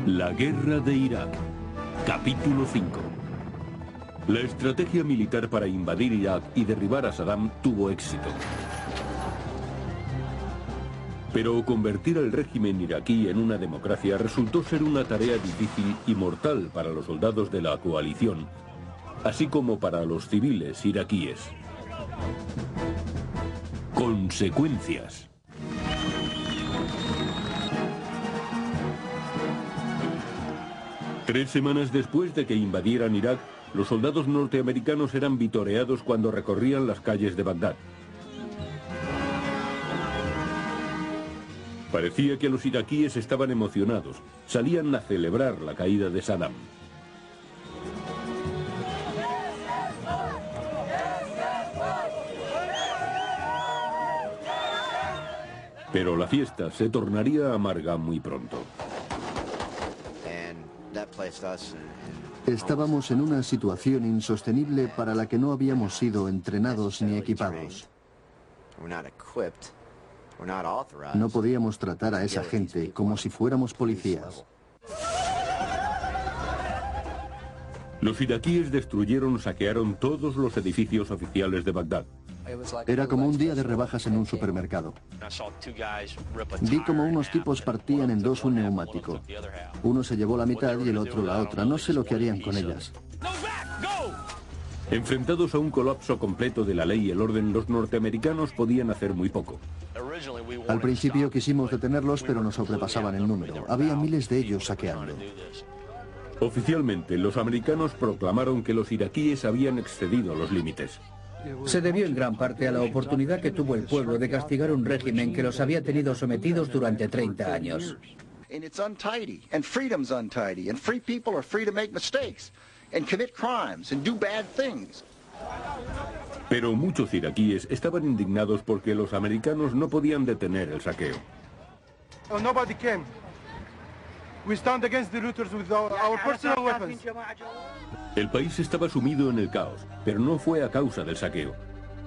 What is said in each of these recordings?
La guerra de Irak. Capítulo 5. La estrategia militar para invadir Irak y derribar a Saddam tuvo éxito. Pero convertir al régimen iraquí en una democracia resultó ser una tarea difícil y mortal para los soldados de la coalición, así como para los civiles iraquíes. Consecuencias. Tres semanas después de que invadieran Irak, los soldados norteamericanos eran vitoreados cuando recorrían las calles de Bagdad. Parecía que los iraquíes estaban emocionados, salían a celebrar la caída de Saddam. Pero la fiesta se tornaría amarga muy pronto. Estábamos en una situación insostenible para la que no habíamos sido entrenados ni equipados. No podíamos tratar a esa gente como si fuéramos policías. Los iraquíes destruyeron, saquearon todos los edificios oficiales de Bagdad. Era como un día de rebajas en un supermercado. Vi como unos tipos partían en dos un neumático. Uno se llevó la mitad y el otro la otra. No sé lo que harían con ellas. Enfrentados a un colapso completo de la ley y el orden, los norteamericanos podían hacer muy poco. Al principio quisimos detenerlos, pero nos sobrepasaban en número. Había miles de ellos saqueando. Oficialmente, los americanos proclamaron que los iraquíes habían excedido los límites. Se debió en gran parte a la oportunidad que tuvo el pueblo de castigar un régimen que los había tenido sometidos durante 30 años. Pero muchos iraquíes estaban indignados porque los americanos no podían detener el saqueo. El país estaba sumido en el caos, pero no fue a causa del saqueo.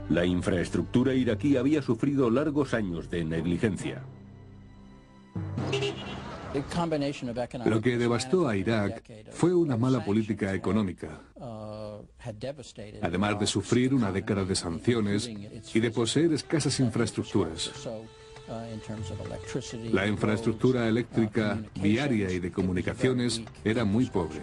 La infraestructura iraquí había sufrido largos años de negligencia. Lo que devastó a Irak fue una mala política económica, además de sufrir una década de sanciones y de poseer escasas infraestructuras. La infraestructura eléctrica, viaria y de comunicaciones era muy pobre.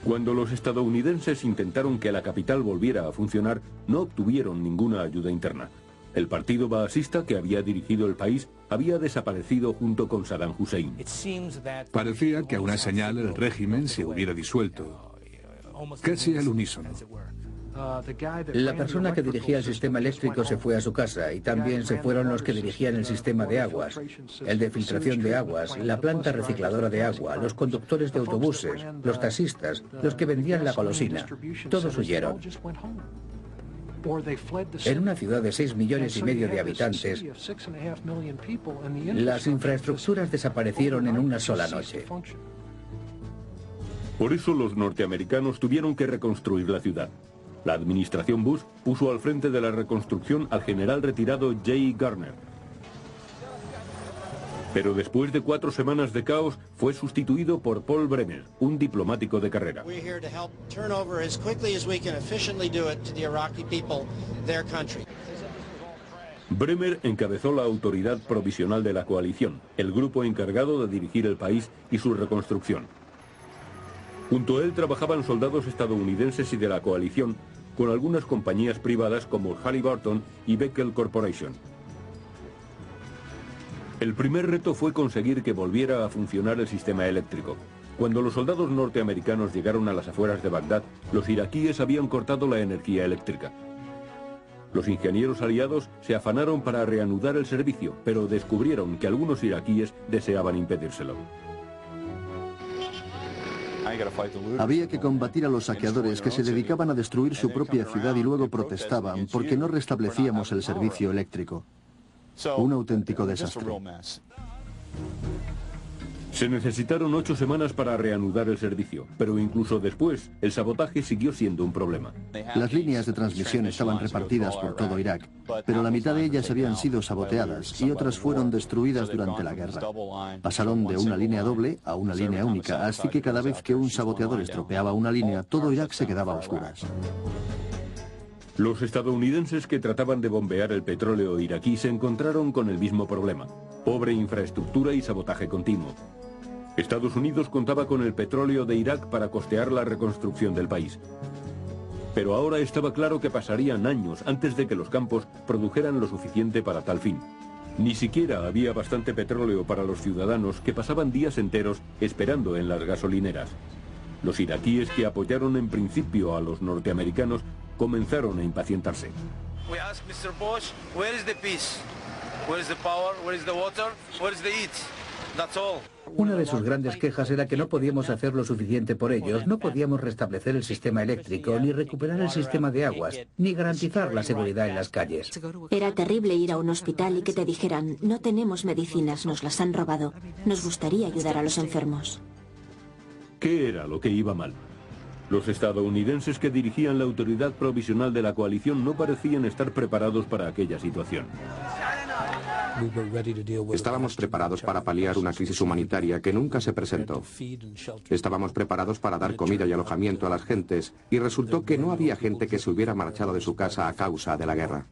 Cuando los estadounidenses intentaron que la capital volviera a funcionar, no obtuvieron ninguna ayuda interna. El partido baasista que había dirigido el país había desaparecido junto con Saddam Hussein. Parecía que a una señal el régimen se hubiera disuelto, casi al unísono. La persona que dirigía el sistema eléctrico se fue a su casa y también se fueron los que dirigían el sistema de aguas, el de filtración de aguas, la planta recicladora de agua, los conductores de autobuses, los taxistas, los que vendían la golosina. Todos huyeron. En una ciudad de 6,5 millones de habitantes, las infraestructuras desaparecieron en una sola noche. Por eso los norteamericanos tuvieron que reconstruir la ciudad. La administración Bush puso al frente de la reconstrucción al general retirado Jay Garner. Pero después de 4 semanas de caos, fue sustituido por Paul Bremer, un diplomático de carrera. Bremer encabezó la autoridad provisional de la coalición, el grupo encargado de dirigir el país y su reconstrucción. Junto a él trabajaban soldados estadounidenses y de la coalición, con algunas compañías privadas como Halliburton y Bechtel Corporation. El primer reto fue conseguir que volviera a funcionar el sistema eléctrico. Cuando los soldados norteamericanos llegaron a las afueras de Bagdad, los iraquíes habían cortado la energía eléctrica. Los ingenieros aliados se afanaron para reanudar el servicio, pero descubrieron que algunos iraquíes deseaban impedírselo. Había que combatir a los saqueadores que se dedicaban a destruir su propia ciudad y luego protestaban porque no restablecíamos el servicio eléctrico. Un auténtico desastre. Se necesitaron 8 semanas para reanudar el servicio, pero incluso después, el sabotaje siguió siendo un problema. Las líneas de transmisión estaban repartidas por todo Irak, pero la mitad de ellas habían sido saboteadas y otras fueron destruidas durante la guerra. Pasaron de una línea doble a una línea única, así que cada vez que un saboteador estropeaba una línea, todo Irak se quedaba a oscuras. Los estadounidenses que trataban de bombear el petróleo iraquí se encontraron con el mismo problema: pobre infraestructura y sabotaje continuo. Estados Unidos contaba con el petróleo de Irak para costear la reconstrucción del país. Pero ahora estaba claro que pasarían años antes de que los campos produjeran lo suficiente para tal fin. Ni siquiera había bastante petróleo para los ciudadanos, que pasaban días enteros esperando en las gasolineras. Los iraquíes, que apoyaron en principio a los norteamericanos, comenzaron a impacientarse. We asked Mr. Bush, where is the peace? Where is the power? Where is the water? Where is the eat? That's all. Una de sus grandes quejas era que no podíamos hacer lo suficiente por ellos, no podíamos restablecer el sistema eléctrico, ni recuperar el sistema de aguas, ni garantizar la seguridad en las calles. Era terrible ir a un hospital y que te dijeran, no tenemos medicinas, nos las han robado. Nos gustaría ayudar a los enfermos. ¿Qué era lo que iba mal? Los estadounidenses que dirigían la autoridad provisional de la coalición no parecían estar preparados para aquella situación. Estábamos preparados para paliar una crisis humanitaria que nunca se presentó. Estábamos preparados para dar comida y alojamiento a las gentes, y resultó que no había gente que se hubiera marchado de su casa a causa de la guerra.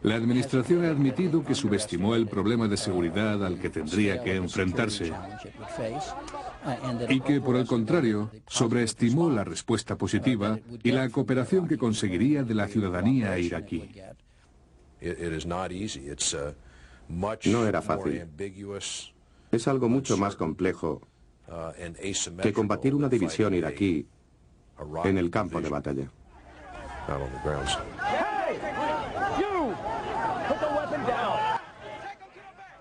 La administración ha admitido que subestimó el problema de seguridad al que tendría que enfrentarse y que, por el contrario, sobreestimó la respuesta positiva y la cooperación que conseguiría de la ciudadanía iraquí. No era fácil. Es algo mucho más complejo que combatir una división iraquí en el campo de batalla.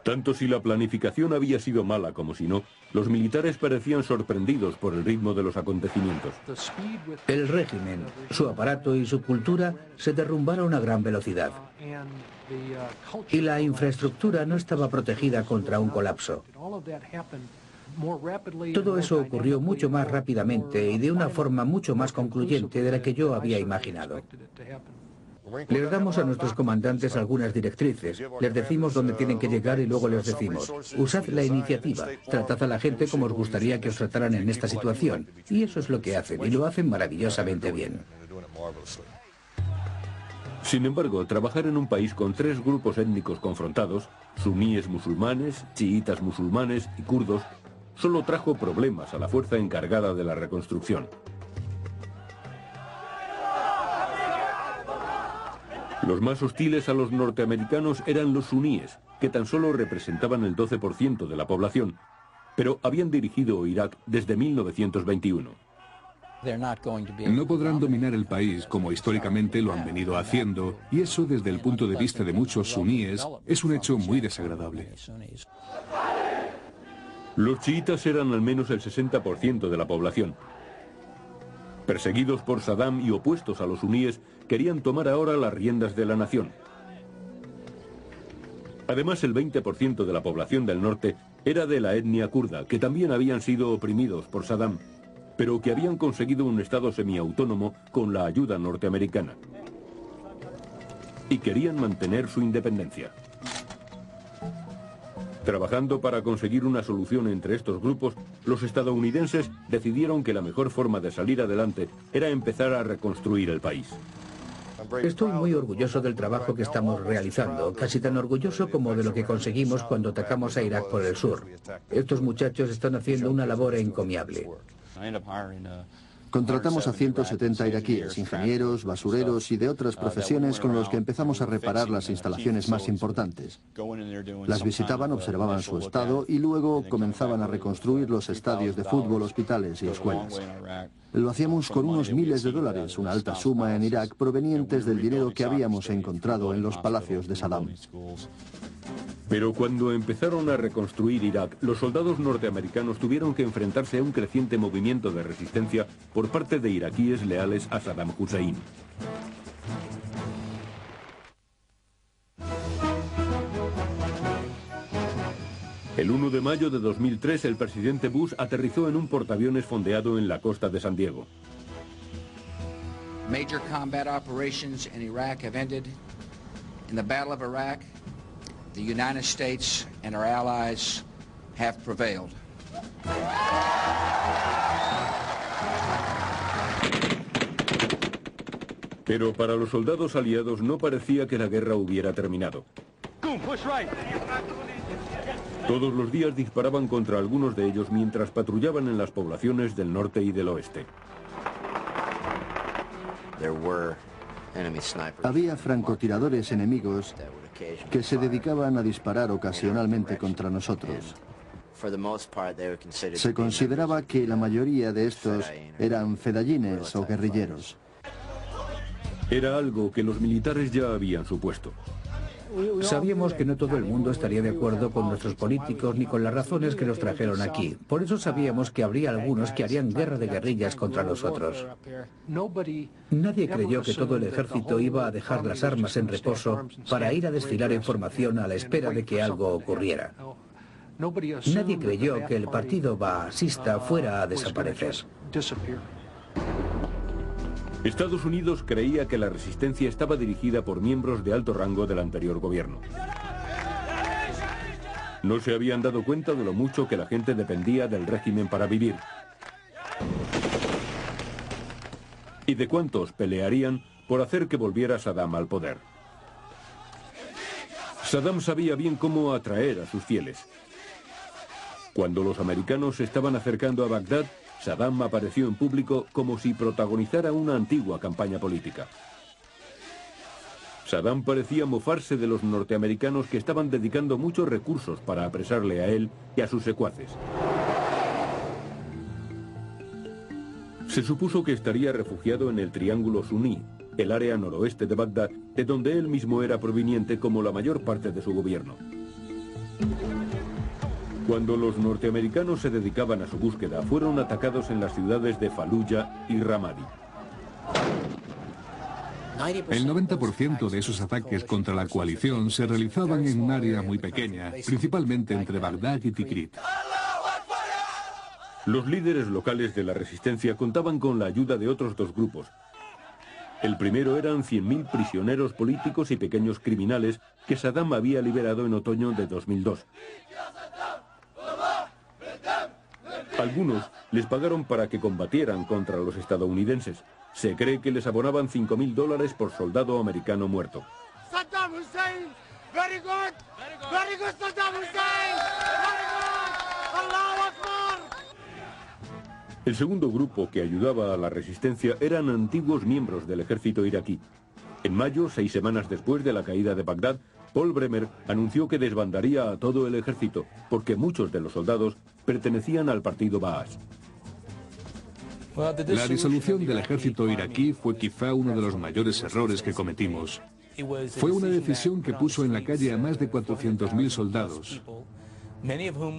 Tanto si la planificación había sido mala como si no, los militares parecían sorprendidos por el ritmo de los acontecimientos. El régimen, su aparato y su cultura se derrumbaron a gran velocidad. Y la infraestructura no estaba protegida contra un colapso. Todo eso ocurrió mucho más rápidamente y de una forma mucho más concluyente de la que yo había imaginado. Les damos a nuestros comandantes algunas directrices, les decimos dónde tienen que llegar y luego les decimos, usad la iniciativa, tratad a la gente como os gustaría que os trataran en esta situación. Y eso es lo que hacen, y lo hacen maravillosamente bien. Sin embargo, trabajar en un país con 3 grupos étnicos confrontados, suníes musulmanes, chiitas musulmanes y kurdos, solo trajo problemas a la fuerza encargada de la reconstrucción. Los más hostiles a los norteamericanos eran los suníes, que tan solo representaban el 12% de la población, pero habían dirigido Irak desde 1921. No podrán dominar el país como históricamente lo han venido haciendo, y eso desde el punto de vista de muchos suníes es un hecho muy desagradable. Los chiitas eran al menos el 60% de la población. Perseguidos por Saddam y opuestos a los suníes, querían tomar ahora las riendas de la nación. Además, el 20% de la población del norte era de la etnia kurda, que también habían sido oprimidos por Saddam, pero que habían conseguido un estado semiautónomo con la ayuda norteamericana. Y querían mantener su independencia. Trabajando para conseguir una solución entre estos grupos, los estadounidenses decidieron que la mejor forma de salir adelante era empezar a reconstruir el país. Estoy muy orgulloso del trabajo que estamos realizando, casi tan orgulloso como de lo que conseguimos cuando atacamos a Irak por el sur. Estos muchachos están haciendo una labor encomiable. Contratamos a 170 iraquíes, ingenieros, basureros y de otras profesiones con los que empezamos a reparar las instalaciones más importantes. Las visitaban, observaban su estado y luego comenzaban a reconstruir los estadios de fútbol, hospitales y escuelas. Lo hacíamos con unos miles de dólares, una alta suma en Irak, provenientes del dinero que habíamos encontrado en los palacios de Saddam. Pero cuando empezaron a reconstruir Irak, los soldados norteamericanos tuvieron que enfrentarse a un creciente movimiento de resistencia por parte de iraquíes leales a Saddam Hussein. El 1 de mayo de 2003, el presidente Bush aterrizó en un portaaviones fondeado en la costa de San Diego. Major combat operations in Iraq have ended. In the Battle of Iraq, the United States and our allies have prevailed. Pero para los soldados aliados no parecía que la guerra hubiera terminado. Todos los días disparaban contra algunos de ellos mientras patrullaban en las poblaciones del norte y del oeste. Había francotiradores enemigos que se dedicaban a disparar ocasionalmente contra nosotros. Se consideraba que la mayoría de estos eran fedayines o guerrilleros. Era algo que los militares ya habían supuesto. Sabíamos que no todo el mundo estaría de acuerdo con nuestros políticos ni con las razones que nos trajeron aquí. Por eso sabíamos que habría algunos que harían guerra de guerrillas contra nosotros. Nadie creyó que todo el ejército iba a dejar las armas en reposo para ir a desfilar en formación a la espera de que algo ocurriera. Nadie creyó que el partido baasista fuera a desaparecer. Estados Unidos creía que la resistencia estaba dirigida por miembros de alto rango del anterior gobierno. No se habían dado cuenta de lo mucho que la gente dependía del régimen para vivir. Y de cuántos pelearían por hacer que volviera Saddam al poder. Saddam sabía bien cómo atraer a sus fieles. Cuando los americanos se estaban acercando a Bagdad, Saddam apareció en público como si protagonizara una antigua campaña política. Saddam parecía mofarse de los norteamericanos que estaban dedicando muchos recursos para apresarle a él y a sus secuaces. Se supuso que estaría refugiado en el Triángulo Suní, el área noroeste de Bagdad, de donde él mismo era proveniente como la mayor parte de su gobierno. Cuando los norteamericanos se dedicaban a su búsqueda, fueron atacados en las ciudades de Fallujah y Ramadi. El 90% de esos ataques contra la coalición se realizaban en un área muy pequeña, principalmente entre Bagdad y Tikrit. Los líderes locales de la resistencia contaban con la ayuda de otros dos grupos. El primero eran 100.000 prisioneros políticos y pequeños criminales que Saddam había liberado en otoño de 2002. Algunos les pagaron para que combatieran contra los estadounidenses. Se cree que les abonaban $5.000 por soldado americano muerto. Saddam Hussein, very good, Saddam Hussein, very good, Allahu Akbar. El segundo grupo que ayudaba a la resistencia eran antiguos miembros del ejército iraquí. En mayo, 6 semanas después de la caída de Bagdad, Paul Bremer anunció que desbandaría a todo el ejército, porque muchos de los soldados pertenecían al partido Baas. La disolución del ejército iraquí fue quizá uno de los mayores errores que cometimos. Fue una decisión que puso en la calle a más de 400.000 soldados.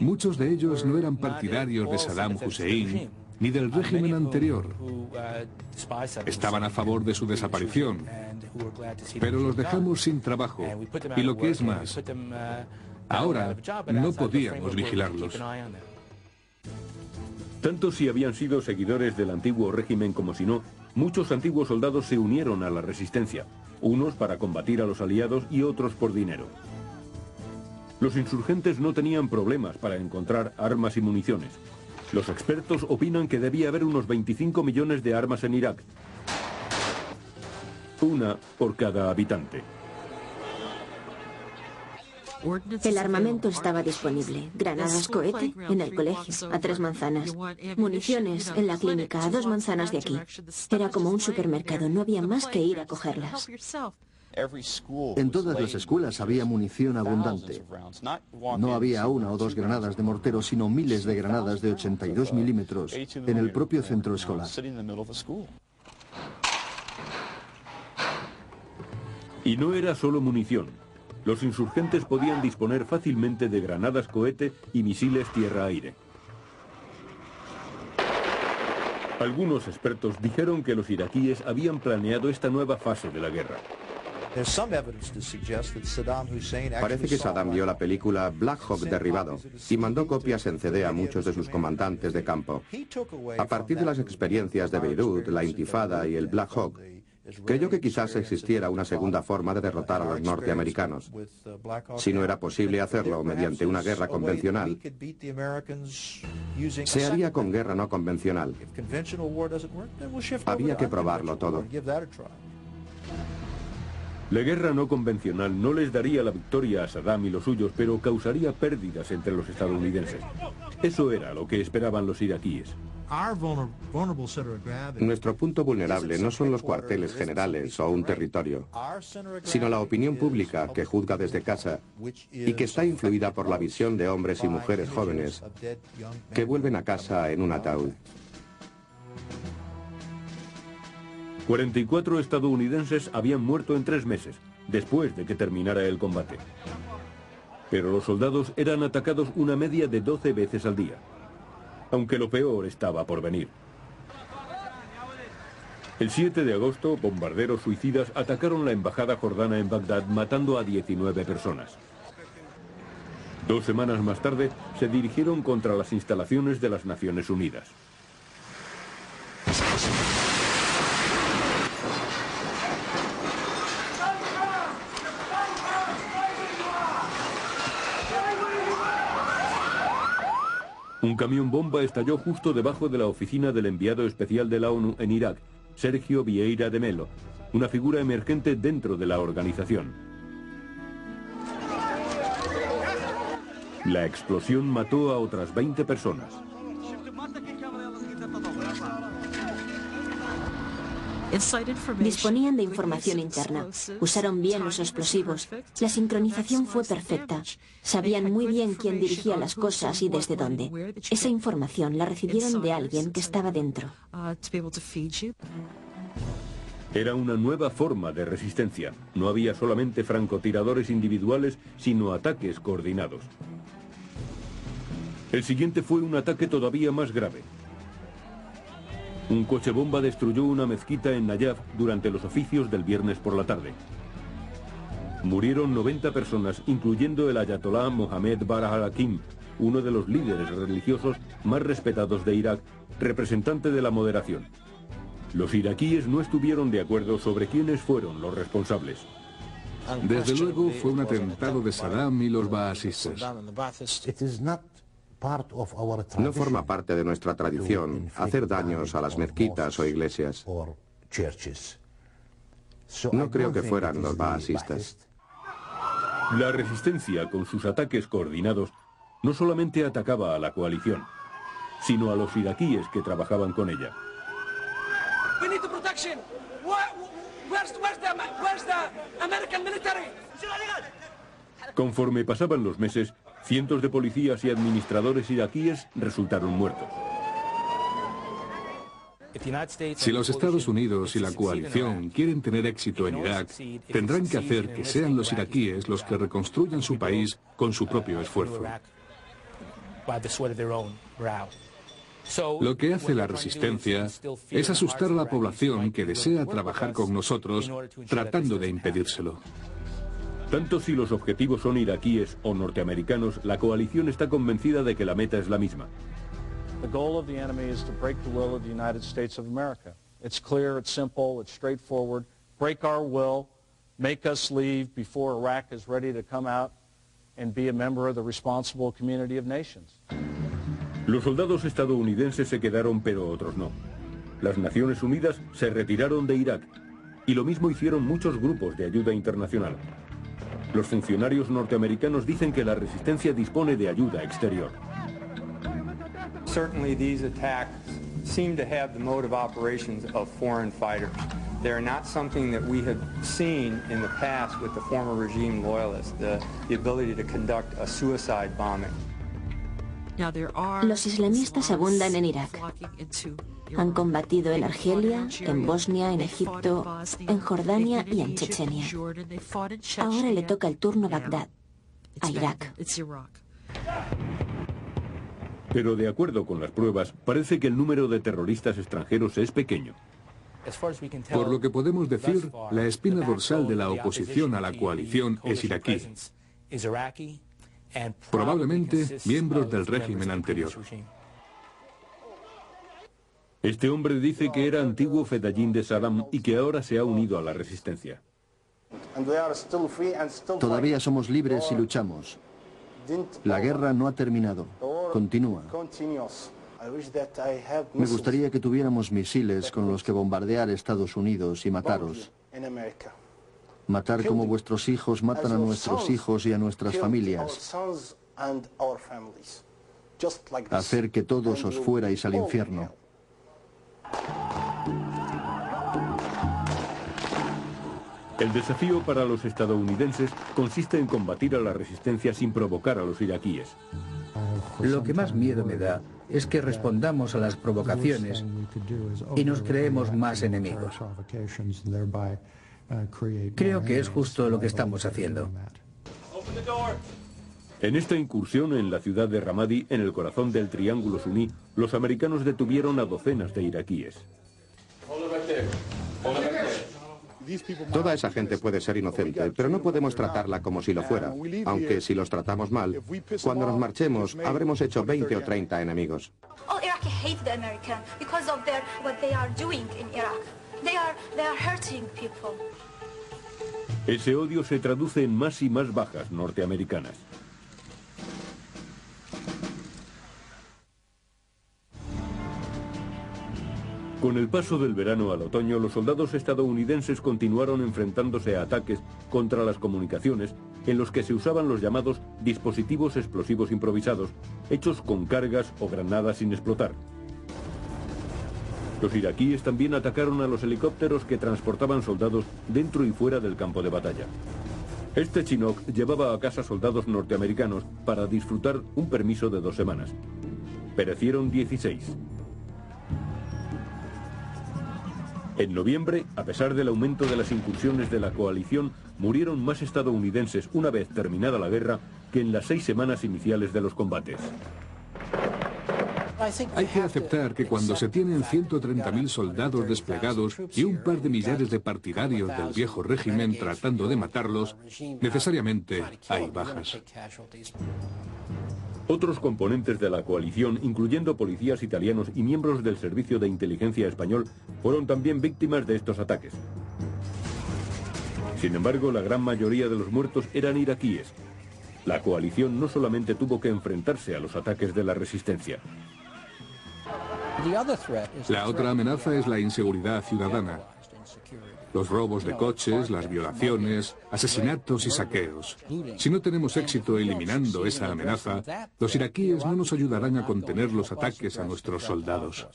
Muchos de ellos no eran partidarios de Saddam Hussein ni del régimen anterior. Estaban a favor de su desaparición, pero los dejamos sin trabajo. Y lo que es más, ahora no podíamos vigilarlos. Tanto si habían sido seguidores del antiguo régimen como si no, muchos antiguos soldados se unieron a la resistencia, unos para combatir a los aliados y otros por dinero. Los insurgentes no tenían problemas para encontrar armas y municiones. Los expertos opinan que debía haber unos 25 millones de armas en Irak. Una por cada habitante. El armamento estaba disponible. Granadas cohete en el colegio, a 3 manzanas. Municiones en la clínica, a 2 manzanas de aquí. Era como un supermercado, no había más que ir a cogerlas. En todas las escuelas había munición abundante. No había 1 o 2 granadas de mortero, sino miles de granadas de 82 milímetros en el propio centro escolar. Y no era solo munición. Los insurgentes podían disponer fácilmente de granadas cohete y misiles tierra-aire. Algunos expertos dijeron que los iraquíes habían planeado esta nueva fase de la guerra. Parece que Saddam vio la película Black Hawk derribado y mandó copias en CD a muchos de sus comandantes de campo. A partir de las experiencias de Beirut, la Intifada y el Black Hawk, creyó que quizás existiera una segunda forma de derrotar a los norteamericanos. Si no era posible hacerlo mediante una guerra convencional, se haría con guerra no convencional. Había que probarlo todo. La guerra no convencional no les daría la victoria a Saddam y los suyos, pero causaría pérdidas entre los estadounidenses. Eso era lo que esperaban los iraquíes. Nuestro punto vulnerable no son los cuarteles generales o un territorio, sino la opinión pública que juzga desde casa y que está influida por la visión de hombres y mujeres jóvenes que vuelven a casa en un ataúd. 44 estadounidenses habían muerto en 3 meses, después de que terminara el combate. Pero los soldados eran atacados una media de 12 veces al día, aunque lo peor estaba por venir. El 7 de agosto, bombarderos suicidas atacaron la embajada jordana en Bagdad, matando a 19 personas. 2 semanas más tarde, se dirigieron contra las instalaciones de las Naciones Unidas. Un camión bomba estalló justo debajo de la oficina del enviado especial de la ONU en Irak, Sergio Vieira de Melo, una figura emergente dentro de la organización. La explosión mató a otras 20 personas. Disponían de información interna, usaron bien los explosivos, la sincronización fue perfecta, sabían muy bien quién dirigía las cosas y desde dónde. Esa información la recibieron de alguien que estaba dentro. Era una nueva forma de resistencia. No había solamente francotiradores individuales, sino ataques coordinados. El siguiente fue un ataque todavía más grave. Un coche bomba destruyó una mezquita en Nayaf durante los oficios del viernes por la tarde. Murieron 90 personas, incluyendo el ayatolá Mohammed Bara al-Hakim, uno de los líderes religiosos más respetados de Irak, representante de la moderación. Los iraquíes no estuvieron de acuerdo sobre quiénes fueron los responsables. Desde luego fue un atentado de Saddam y los baasistas. No forma parte de nuestra tradición hacer daños a las mezquitas o iglesias. No creo que fueran los baasistas. La resistencia, con sus ataques coordinados, no solamente atacaba a la coalición, sino a los iraquíes que trabajaban con ella. Conforme pasaban los meses, cientos de policías y administradores iraquíes resultaron muertos. Si los Estados Unidos y la coalición quieren tener éxito en Irak, tendrán que hacer que sean los iraquíes los que reconstruyan su país con su propio esfuerzo. Lo que hace la resistencia es asustar a la población que desea trabajar con nosotros, tratando de impedírselo. Tanto si los objetivos son iraquíes o norteamericanos, la coalición está convencida de que la meta es la misma. The goal of the enemy is to break the will of the United States of America. It's clear, it's simple, it's straightforward. Break our will, make us leave before Iraq is ready to come out and be a member of the responsible community of nations. Los soldados estadounidenses se quedaron, pero otros no. Las Naciones Unidas se retiraron de Irak, y lo mismo hicieron muchos grupos de ayuda internacional. Los funcionarios norteamericanos dicen que la resistencia dispone de ayuda exterior. Certainly these attacks seem to have the mode of operations of foreign fighters. They are not something that we have seen in the past with the former regime loyalists, the ability to conduct a suicide bombing. Los islamistas abundan en Irak. Han combatido en Argelia, en Bosnia, en Egipto, en Jordania y en Chechenia. Ahora le toca el turno a Bagdad, a Irak. Pero de acuerdo con las pruebas, parece que el número de terroristas extranjeros es pequeño. Por lo que podemos decir, la espina dorsal de la oposición a la coalición es iraquí. Probablemente miembros del régimen anterior. Este hombre dice que era antiguo fedayín de Saddam y que ahora se ha unido a la resistencia. Todavía somos libres y luchamos. La guerra no ha terminado. Continúa. Me gustaría que tuviéramos misiles con los que bombardear Estados Unidos y mataros. Matar como vuestros hijos matan a nuestros hijos y a nuestras familias. Hacer que todos os fuerais al infierno. El desafío para los estadounidenses consiste en combatir a la resistencia sin provocar a los iraquíes. Lo que más miedo me da es que respondamos a las provocaciones y nos creemos más enemigos. Creo que es justo lo que estamos haciendo. En esta incursión en la ciudad de Ramadi, en el corazón del Triángulo Suní, los americanos detuvieron a docenas de iraquíes. Toda esa gente puede ser inocente, pero no podemos tratarla como si lo fuera. Aunque si los tratamos mal, cuando nos marchemos, habremos hecho 20 o 30 enemigos. All Iraqi hate the American because of what they are doing in Iraq. They are hurting people. Ese odio se traduce en más y más bajas norteamericanas. Con el paso del verano al otoño, los soldados estadounidenses continuaron enfrentándose a ataques contra las comunicaciones en los que se usaban los llamados dispositivos explosivos improvisados, hechos con cargas o granadas sin explotar. Los iraquíes también atacaron a los helicópteros que transportaban soldados dentro y fuera del campo de batalla. Este Chinook llevaba a casa soldados norteamericanos para disfrutar un permiso de 2 semanas. Perecieron 16. En noviembre, a pesar del aumento de las incursiones de la coalición, murieron más estadounidenses una vez terminada la guerra que en las 6 semanas iniciales de los combates. Hay que aceptar que cuando se tienen 130.000 soldados desplegados y un par de millares de partidarios del viejo régimen tratando de matarlos, necesariamente hay bajas. Otros componentes de la coalición, incluyendo policías italianos y miembros del Servicio de Inteligencia español, fueron también víctimas de estos ataques. Sin embargo, la gran mayoría de los muertos eran iraquíes. La coalición no solamente tuvo que enfrentarse a los ataques de la resistencia. La otra amenaza es la inseguridad ciudadana. Los robos de coches, las violaciones, asesinatos y saqueos. Si no tenemos éxito eliminando esa amenaza, los iraquíes no nos ayudarán a contener los ataques a nuestros soldados.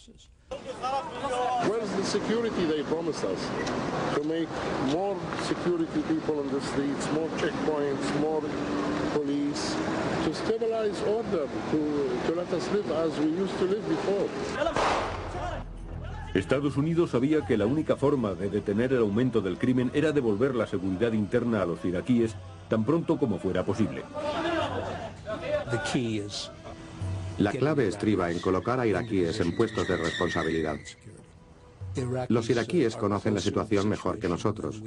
Estados Unidos sabía que la única forma de detener el aumento del crimen era devolver la seguridad interna a los iraquíes tan pronto como fuera posible. La clave estriba en colocar a iraquíes en puestos de responsabilidad. Los iraquíes conocen la situación mejor que nosotros.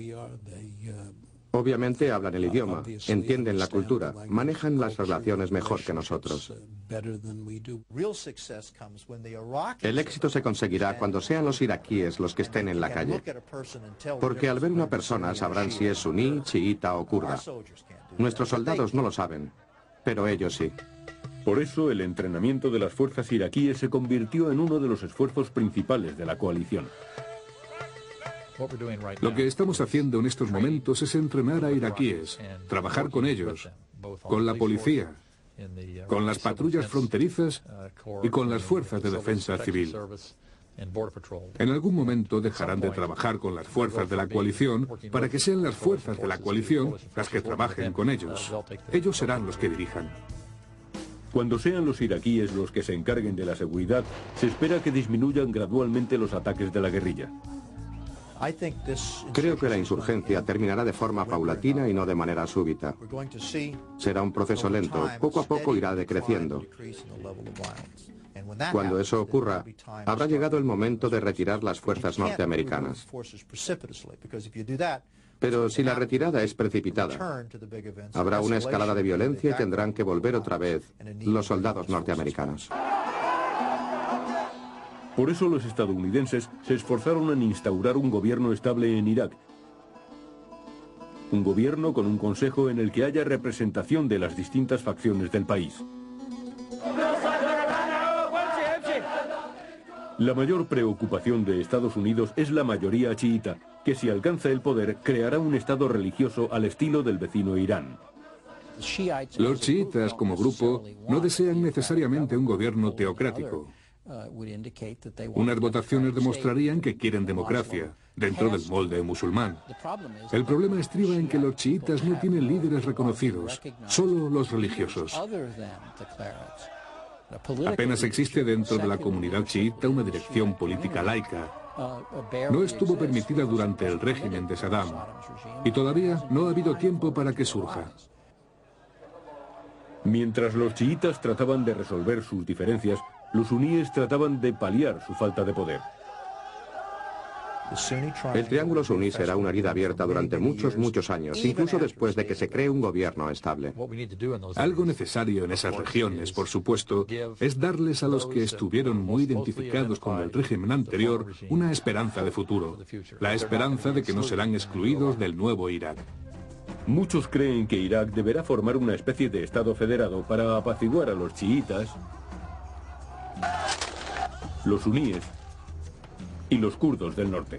Obviamente hablan el idioma, entienden la cultura, manejan las relaciones mejor que nosotros. El éxito se conseguirá cuando sean los iraquíes los que estén en la calle. Porque al ver una persona sabrán si es suní, chiita o kurda. Nuestros soldados no lo saben, pero ellos sí. Por eso el entrenamiento de las fuerzas iraquíes se convirtió en uno de los esfuerzos principales de la coalición. Lo que estamos haciendo en estos momentos es entrenar a iraquíes, trabajar con ellos, con la policía, con las patrullas fronterizas y con las fuerzas de defensa civil. En algún momento dejarán de trabajar con las fuerzas de la coalición para que sean las fuerzas de la coalición las que trabajen con ellos. Ellos serán los que dirijan. Cuando sean los iraquíes los que se encarguen de la seguridad, se espera que disminuyan gradualmente los ataques de la guerrilla. Creo que la insurgencia terminará de forma paulatina y no de manera súbita. Será un proceso lento, poco a poco irá decreciendo. Cuando eso ocurra, habrá llegado el momento de retirar las fuerzas norteamericanas. Pero si la retirada es precipitada, habrá una escalada de violencia y tendrán que volver otra vez los soldados norteamericanos. Por eso los estadounidenses se esforzaron en instaurar un gobierno estable en Irak. Un gobierno con un consejo en el que haya representación de las distintas facciones del país. La mayor preocupación de Estados Unidos es la mayoría chiita, que si alcanza el poder creará un estado religioso al estilo del vecino Irán. Los chiitas, como grupo, no desean necesariamente un gobierno teocrático. Unas votaciones demostrarían que quieren democracia, dentro del molde musulmán. El problema estriba en que los chiitas no tienen líderes reconocidos, solo los religiosos. Apenas existe dentro de la comunidad chiita una dirección política laica. No estuvo permitida durante el régimen de Saddam, y todavía no ha habido tiempo para que surja. Mientras los chiitas trataban de resolver sus diferencias, los suníes trataban de paliar su falta de poder. El triángulo suní será una herida abierta durante muchos años, incluso después de que se cree un gobierno estable. Algo necesario en esas regiones, por supuesto, es darles a los que estuvieron muy identificados con el régimen anterior una esperanza de futuro, la esperanza de que no serán excluidos del nuevo Irak. Muchos creen que Irak deberá formar una especie de estado federado para apaciguar a los chiitas, los suníes y los kurdos del norte.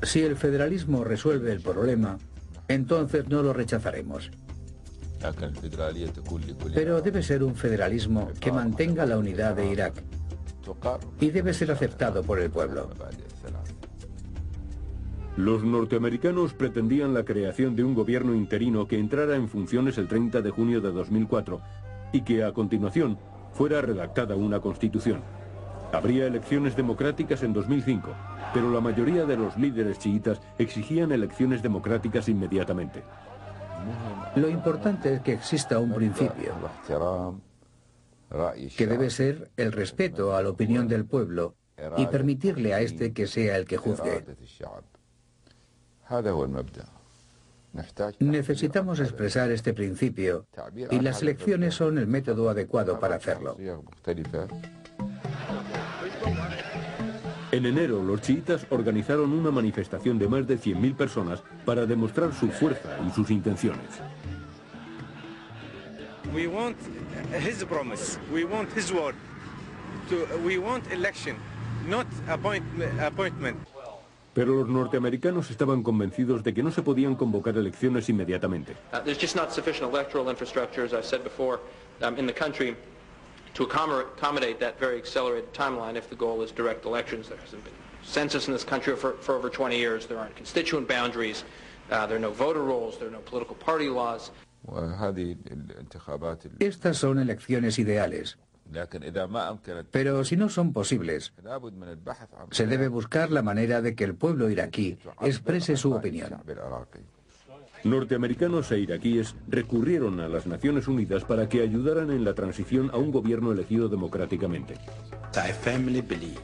Si el federalismo resuelve el problema, entonces no lo rechazaremos. Pero debe ser un federalismo que mantenga la unidad de Irak y debe ser aceptado por el pueblo. Los norteamericanos pretendían la creación de un gobierno interino que entrara en funciones el 30 de junio de 2004 y que a continuación fuera redactada una constitución. Habría elecciones democráticas en 2005, pero la mayoría de los líderes chiitas exigían elecciones democráticas inmediatamente. Lo importante es que exista un principio, que debe ser el respeto a la opinión del pueblo y permitirle a este que sea el que juzgue. Necesitamos expresar este principio y las elecciones son el método adecuado para hacerlo. En enero, los chiitas organizaron una manifestación de más de 100.000 personas para demostrar su fuerza y sus intenciones. We want his promise. We want his word. We want election, not appointment. Pero los norteamericanos estaban convencidos de que no se podían convocar elecciones inmediatamente. There's just not sufficient electoral infrastructure, as I said before, in the country to accommodate that very accelerated timeline if the goal is direct elections. There hasn't been census in this country for over 20 years. There aren't constituent boundaries. There are no voter rolls. There are no political party laws. Estas son elecciones ideales. Pero si no son posibles, se debe buscar la manera de que el pueblo iraquí exprese su opinión. Norteamericanos e iraquíes recurrieron a las Naciones Unidas para que ayudaran en la transición a un gobierno elegido democráticamente. I firmly believe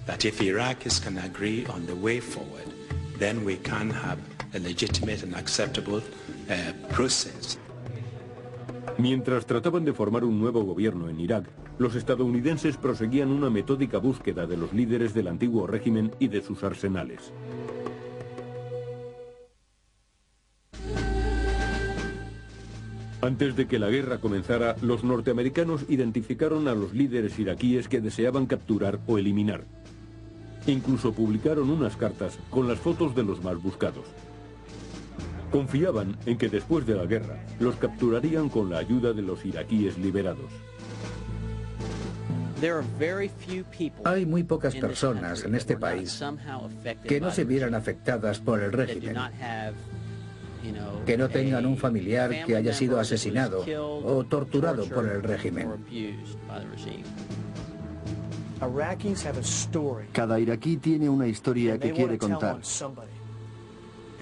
that if Iraqis can agree on the way forward, then we can have a legitimate and acceptable process. Mientras trataban de formar un nuevo gobierno en Irak, los estadounidenses proseguían una metódica búsqueda de los líderes del antiguo régimen y de sus arsenales. Antes de que la guerra comenzara, los norteamericanos identificaron a los líderes iraquíes que deseaban capturar o eliminar. Incluso publicaron unas cartas con las fotos de los más buscados. Confiaban en que después de la guerra los capturarían con la ayuda de los iraquíes liberados. Hay muy pocas personas en este país que no se vieran afectadas por el régimen, que no tengan un familiar que haya sido asesinado o torturado por el régimen. Cada iraquí tiene una historia que quiere contar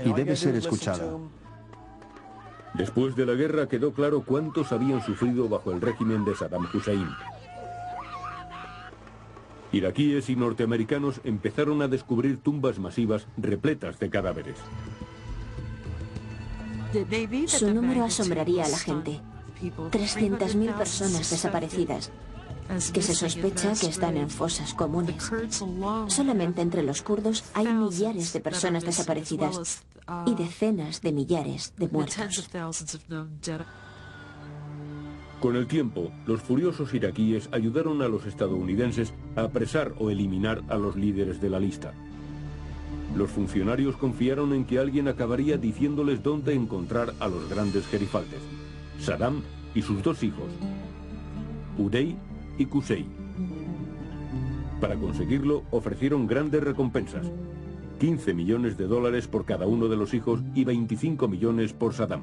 y debe ser escuchada. Después de la guerra quedó claro cuántos habían sufrido bajo el régimen de Saddam Hussein. Iraquíes y norteamericanos empezaron a descubrir tumbas masivas repletas de cadáveres. Su número asombraría a la gente. 300.000 personas desaparecidas, que se sospecha que están en fosas comunes. Solamente entre los kurdos hay millares de personas desaparecidas y decenas de millares de muertos. Con el tiempo, los furiosos iraquíes ayudaron a los estadounidenses a apresar o eliminar a los líderes de la lista. Los funcionarios confiaron en que alguien acabaría diciéndoles dónde encontrar a los grandes gerifaltes, Saddam y sus dos hijos, Uday y Qusay. Para conseguirlo, ofrecieron grandes recompensas, 15 millones de dólares por cada uno de los hijos y 25 millones por Saddam.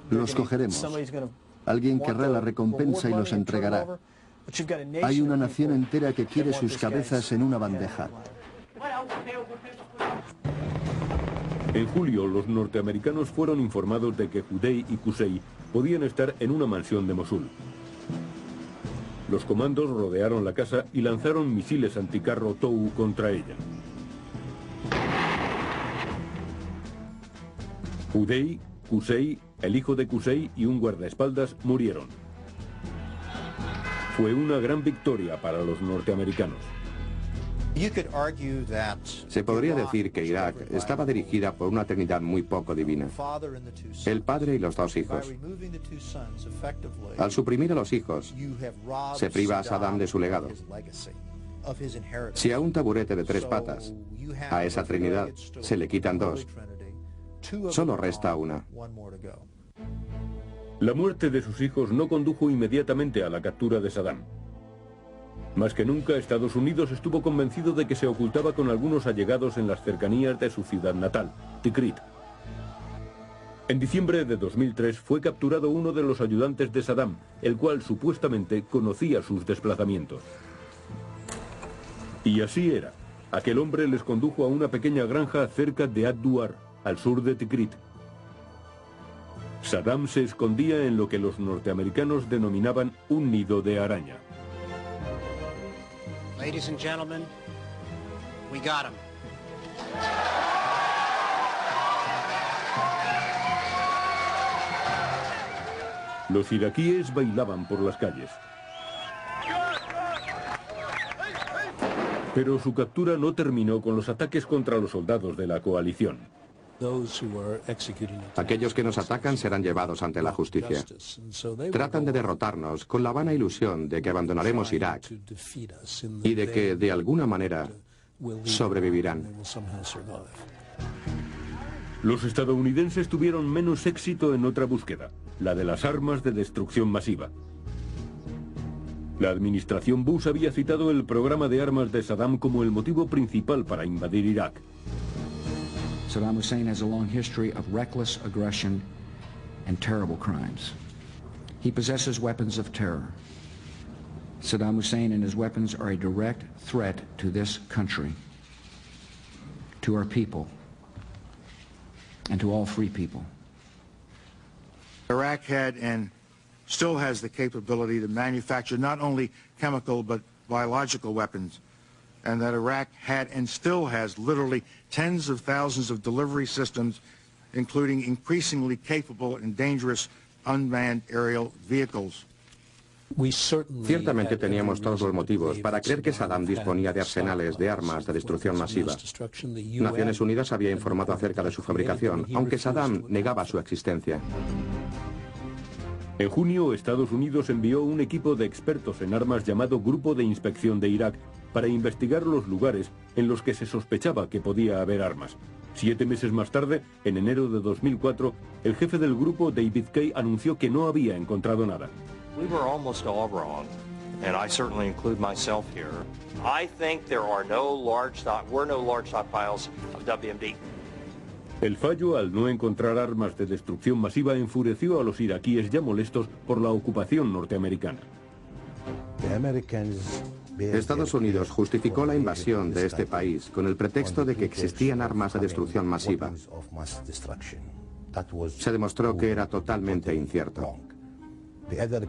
Los cogeremos. Alguien querrá la recompensa y los entregará. Hay una nación entera que quiere sus cabezas en una bandeja. En julio, los norteamericanos fueron informados de que Uday y Qusay podían estar en una mansión de Mosul. Los comandos rodearon la casa y lanzaron misiles anticarro TOW contra ella. Uday, Qusay, el hijo de Qusay y un guardaespaldas murieron. Fue una gran victoria para los norteamericanos. Se podría decir que Irak estaba dirigida por una trinidad muy poco divina. El padre y los dos hijos. Al suprimir a los hijos, se priva a Saddam de su legado. Si a un taburete de 3 patas, a esa trinidad, se le quitan 2, solo resta una. La muerte de sus hijos no condujo inmediatamente a la captura de Saddam. Más que nunca, Estados Unidos estuvo convencido de que se ocultaba con algunos allegados en las cercanías de su ciudad natal, Tikrit. En diciembre de 2003 fue capturado uno de los ayudantes de Saddam, el cual supuestamente conocía sus desplazamientos. Y así era. Aquel hombre les condujo a una pequeña granja cerca de Ad-Duar, al sur de Tikrit. Saddam se escondía en lo que los norteamericanos denominaban un nido de araña. Ladies and gentlemen, we got him. Los iraquíes bailaban por las calles. Pero su captura no terminó con los ataques contra los soldados de la coalición. Aquellos que nos atacan serán llevados ante la justicia. Tratan de derrotarnos con la vana ilusión de que abandonaremos Irak y de que, de alguna manera, sobrevivirán. Los estadounidenses tuvieron menos éxito en otra búsqueda, la de las armas de destrucción masiva. La administración Bush había citado el programa de armas de Saddam como el motivo principal para invadir Irak. Saddam Hussein has a long history of reckless aggression and terrible crimes. He possesses weapons of terror. Saddam Hussein and his weapons are a direct threat to this country, to our people, and to all free people. Iraq had and still has the capability to manufacture not only chemical but biological weapons, and that Iraq had and still has literally tens of thousands of delivery systems, including increasingly capable and dangerous unmanned aerial vehicles. Ciertamente teníamos todos los motivos para creer que Saddam disponía de arsenales de armas de destrucción masiva. Naciones Unidas había informado acerca de su fabricación, aunque Saddam negaba su existencia. En junio, Estados Unidos envió un equipo de expertos en armas llamado Grupo de Inspección de Irak para investigar los lugares en los que se sospechaba que podía haber armas. 7 meses más tarde, en enero de 2004, el jefe del grupo, David Kay, anunció que no había encontrado nada. We were almost all wrong, and I certainly include myself here. I think there were no large stockpiles of WMD. El fallo, al no encontrar armas de destrucción masiva, enfureció a los iraquíes ya molestos por la ocupación norteamericana. Estados Unidos justificó la invasión de este país con el pretexto de que existían armas de destrucción masiva. Se demostró que era totalmente incierto.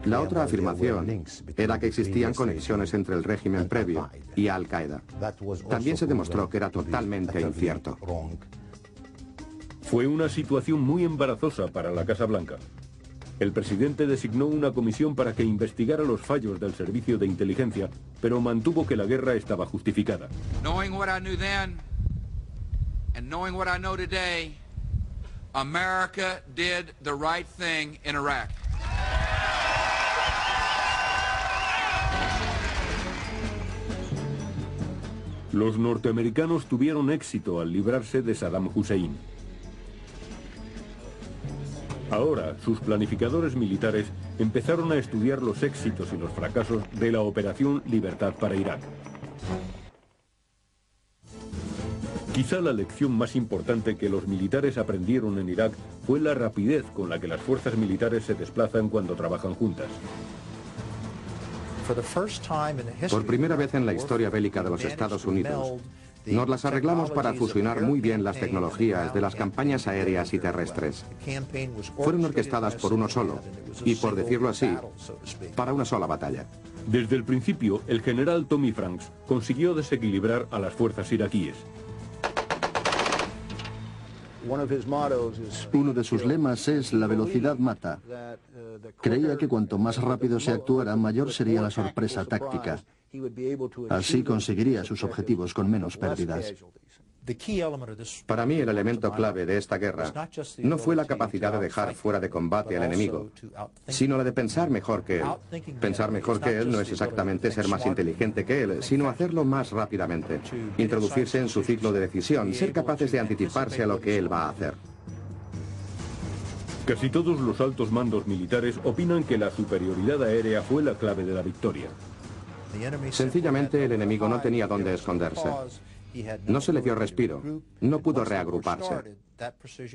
La otra afirmación era que existían conexiones entre el régimen previo y Al-Qaeda. También se demostró que era totalmente incierto. Fue una situación muy embarazosa para la Casa Blanca. El presidente designó una comisión para que investigara los fallos del servicio de inteligencia, pero mantuvo que la guerra estaba justificada. Knowing what I knew then and knowing what I know today, America did the right thing in Iraq. Los norteamericanos tuvieron éxito al librarse de Saddam Hussein. Ahora, sus planificadores militares empezaron a estudiar los éxitos y los fracasos de la Operación Libertad para Irak. Quizá la lección más importante que los militares aprendieron en Irak fue la rapidez con la que las fuerzas militares se desplazan cuando trabajan juntas. Por primera vez en la historia bélica de los Estados Unidos, nos las arreglamos para fusionar muy bien las tecnologías de las campañas aéreas y terrestres. Fueron orquestadas por uno solo, y por decirlo así, para una sola batalla. Desde el principio, el general Tommy Franks consiguió desequilibrar a las fuerzas iraquíes. Uno de sus lemas es "la velocidad mata". Creía que cuanto más rápido se actuara, mayor sería la sorpresa táctica. Así conseguiría sus objetivos con menos pérdidas. Para mí el elemento clave de esta guerra no fue la capacidad de dejar fuera de combate al enemigo, sino la de pensar mejor que él. Pensar mejor que él no es exactamente ser más inteligente que él, sino hacerlo más rápidamente, introducirse en su ciclo de decisión, ser capaces de anticiparse a lo que él va a hacer. Casi todos los altos mandos militares opinan que la superioridad aérea fue la clave de la victoria. Sencillamente el enemigo no tenía dónde esconderse. No se le dio respiro, no pudo reagruparse.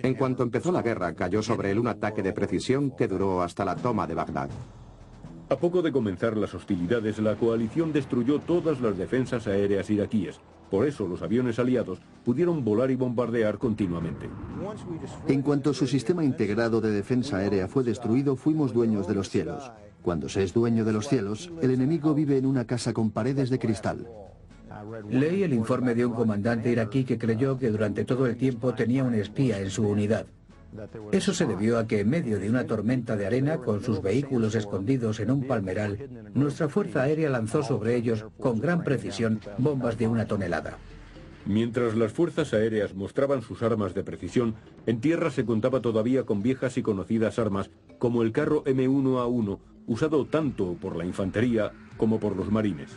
En cuanto empezó la guerra, cayó sobre él un ataque de precisión que duró hasta la toma de Bagdad. A poco de comenzar las hostilidades, la coalición destruyó todas las defensas aéreas iraquíes. Por eso los aviones aliados pudieron volar y bombardear continuamente. En cuanto su sistema integrado de defensa aérea fue destruido, fuimos dueños de los cielos. Cuando se es dueño de los cielos, el enemigo vive en una casa con paredes de cristal. Leí el informe de un comandante iraquí que creyó que durante todo el tiempo tenía un espía en su unidad. Eso se debió a que en medio de una tormenta de arena, con sus vehículos escondidos en un palmeral, nuestra fuerza aérea lanzó sobre ellos, con gran precisión, bombas de 1 tonelada. Mientras las fuerzas aéreas mostraban sus armas de precisión, en tierra se contaba todavía con viejas y conocidas armas, como el carro M1A1, usado tanto por la infantería como por los marines.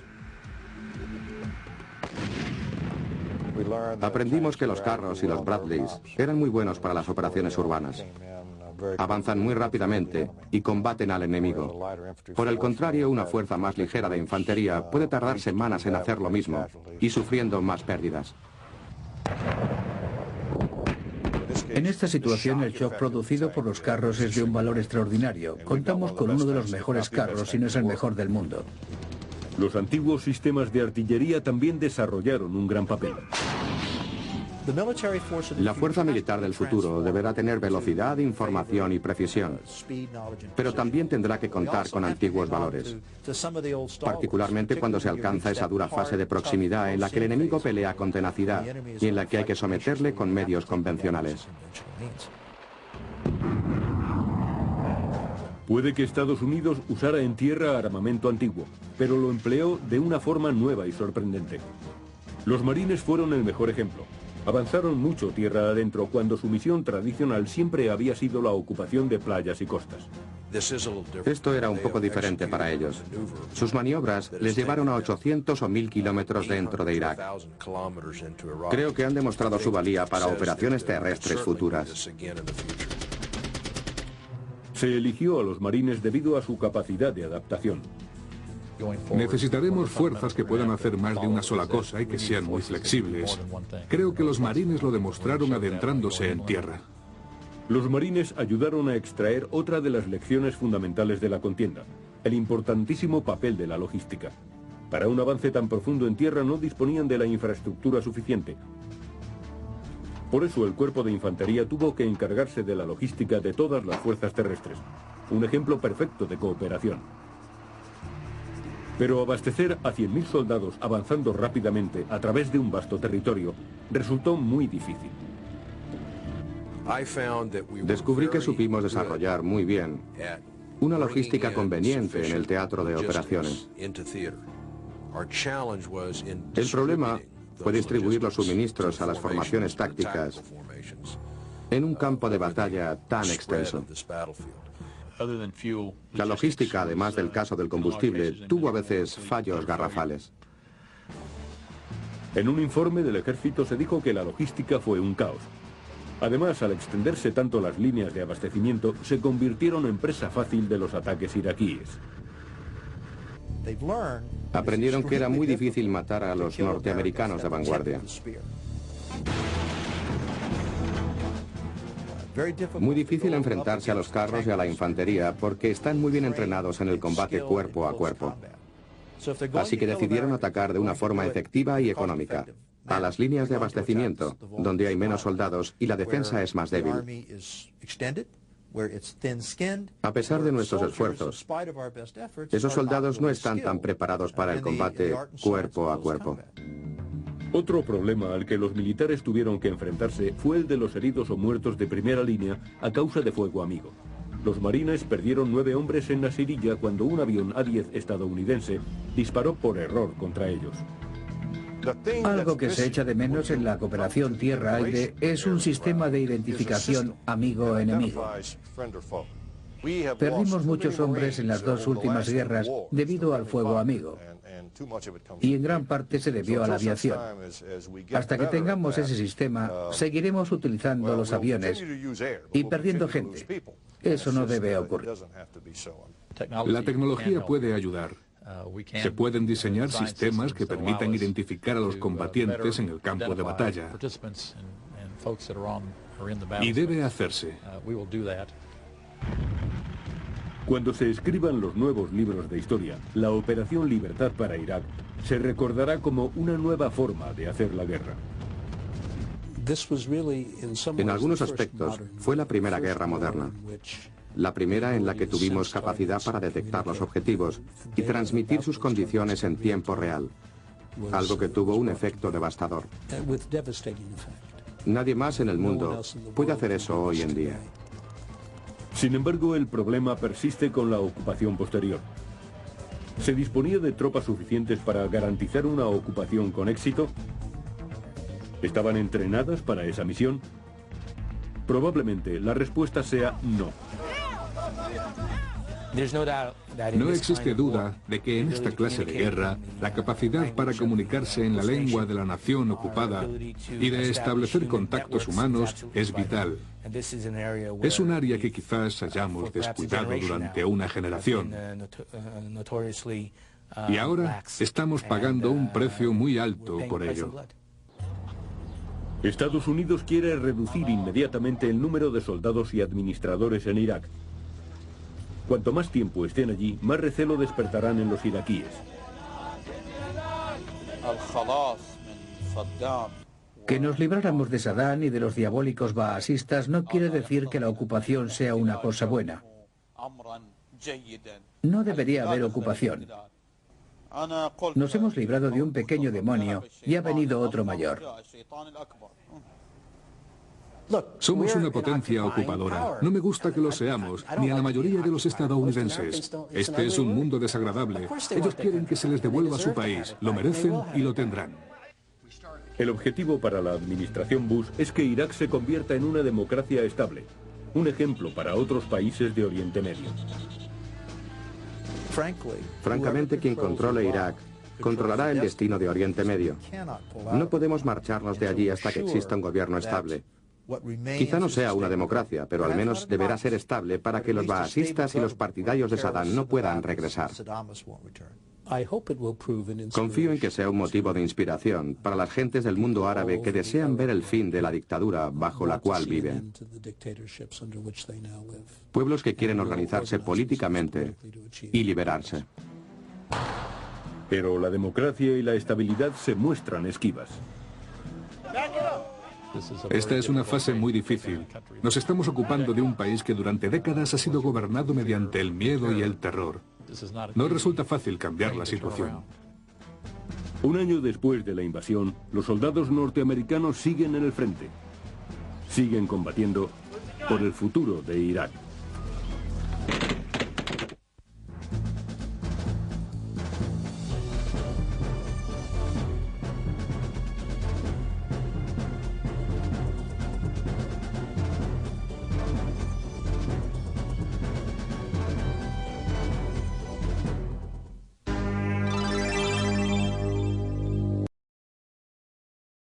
Aprendimos que los carros y los Bradleys eran muy buenos para las operaciones urbanas. Avanzan muy rápidamente y combaten al enemigo. Por el contrario, una fuerza más ligera de infantería puede tardar semanas en hacer lo mismo y sufriendo más pérdidas. En esta situación, el shock producido por los carros es de un valor extraordinario. Contamos con uno de los mejores carros, si no es el mejor del mundo. Los antiguos sistemas de artillería también desarrollaron un gran papel. La fuerza militar del futuro deberá tener velocidad, información y precisión, pero también tendrá que contar con antiguos valores, particularmente cuando se alcanza esa dura fase de proximidad en la que el enemigo pelea con tenacidad y en la que hay que someterle con medios convencionales. Puede que Estados Unidos usara en tierra armamento antiguo, pero lo empleó de una forma nueva y sorprendente. Los marines fueron el mejor ejemplo. Avanzaron mucho tierra adentro cuando su misión tradicional siempre había sido la ocupación de playas y costas. Esto era un poco diferente para ellos. Sus maniobras les llevaron a 800 o 1000 kilómetros dentro de Irak. Creo que han demostrado su valía para operaciones terrestres futuras. Se eligió a los marines debido a su capacidad de adaptación. Necesitaremos fuerzas que puedan hacer más de una sola cosa y que sean muy flexibles. Creo que los marines lo demostraron adentrándose en tierra. Los marines ayudaron a extraer otra de las lecciones fundamentales de la contienda. el importantísimo papel de la logística. Para un avance tan profundo en tierra no disponían de la infraestructura suficiente. Por eso el cuerpo de infantería tuvo que encargarse de la logística de todas las fuerzas terrestres. Un ejemplo perfecto de cooperación. Pero abastecer a 100.000 soldados avanzando rápidamente a través de un vasto territorio resultó muy difícil. Descubrí que supimos desarrollar muy bien una logística conveniente en el teatro de operaciones. El problema fue distribuir los suministros a las formaciones tácticas en un campo de batalla tan extenso. La logística, además del caso del combustible, tuvo a veces fallos garrafales. En un informe del ejército se dijo que la logística fue un caos. Además, al extenderse tanto las líneas de abastecimiento, se convirtieron en presa fácil de los ataques iraquíes. Aprendieron que era muy difícil matar a los norteamericanos de vanguardia. Muy difícil enfrentarse a los carros y a la infantería porque están muy bien entrenados en el combate cuerpo a cuerpo. Así que decidieron atacar de una forma efectiva y económica a las líneas de abastecimiento, donde hay menos soldados y la defensa es más débil. A pesar de nuestros esfuerzos, esos soldados no están tan preparados para el combate cuerpo a cuerpo. Otro problema al que los militares tuvieron que enfrentarse fue el de los heridos o muertos de primera línea a causa de fuego amigo. Los marines perdieron 9 hombres en Nasiriyah cuando un avión A-10 estadounidense disparó por error contra ellos. Algo que se echa de menos en la cooperación tierra-aire es un sistema de identificación amigo-enemigo. Perdimos muchos hombres en las 2 últimas guerras debido al fuego amigo. Y en gran parte se debió a la aviación. Hasta que tengamos ese sistema, seguiremos utilizando los aviones y perdiendo gente. Eso no debe ocurrir. La tecnología puede ayudar. Se pueden diseñar sistemas que permitan identificar a los combatientes en el campo de batalla. Y debe hacerse. Cuando se escriban los nuevos libros de historia, la Operación Libertad para Irak se recordará como una nueva forma de hacer la guerra. En algunos aspectos, fue la primera guerra moderna. La primera en la que tuvimos capacidad para detectar los objetivos y transmitir sus condiciones en tiempo real, algo que tuvo un efecto devastador. Nadie más en el mundo puede hacer eso hoy en día. Sin embargo, el problema persiste con la ocupación posterior. ¿Se disponía de tropas suficientes para garantizar una ocupación con éxito? ¿Estaban entrenadas para esa misión? Probablemente la respuesta sea no. No existe duda de que en esta clase de guerra, la capacidad para comunicarse en la lengua de la nación ocupada y de establecer contactos humanos es vital. Es un área que quizás hayamos descuidado durante una generación. Y ahora estamos pagando un precio muy alto por ello. Estados Unidos quiere reducir inmediatamente el número de soldados y administradores en Irak. Cuanto más tiempo estén allí, más recelo despertarán en los iraquíes. Que nos libráramos de Saddam y de los diabólicos baasistas no quiere decir que la ocupación sea una cosa buena. No debería haber ocupación. Nos hemos librado de un pequeño demonio y ha venido otro mayor. Somos una potencia ocupadora. No me gusta que lo seamos, ni a la mayoría de los estadounidenses. Este es un mundo desagradable. Ellos quieren que se les devuelva su país. Lo merecen y lo tendrán. El objetivo para la administración Bush es que Irak se convierta en una democracia estable. Un ejemplo para otros países de Oriente Medio. Francamente, quien controle Irak controlará el destino de Oriente Medio. No podemos marcharnos de allí hasta que exista un gobierno estable. Quizá no sea una democracia, pero al menos deberá ser estable para que los baasistas y los partidarios de Saddam no puedan regresar. Confío en que sea un motivo de inspiración para las gentes del mundo árabe que desean ver el fin de la dictadura bajo la cual viven. Pueblos que quieren organizarse políticamente y liberarse. Pero la democracia y la estabilidad se muestran esquivas. Esta es una fase muy difícil. Nos estamos ocupando de un país que durante décadas ha sido gobernado mediante el miedo y el terror. No resulta fácil cambiar la situación. Un año después de la invasión, los soldados norteamericanos siguen en el frente. Siguen combatiendo por el futuro de Irak.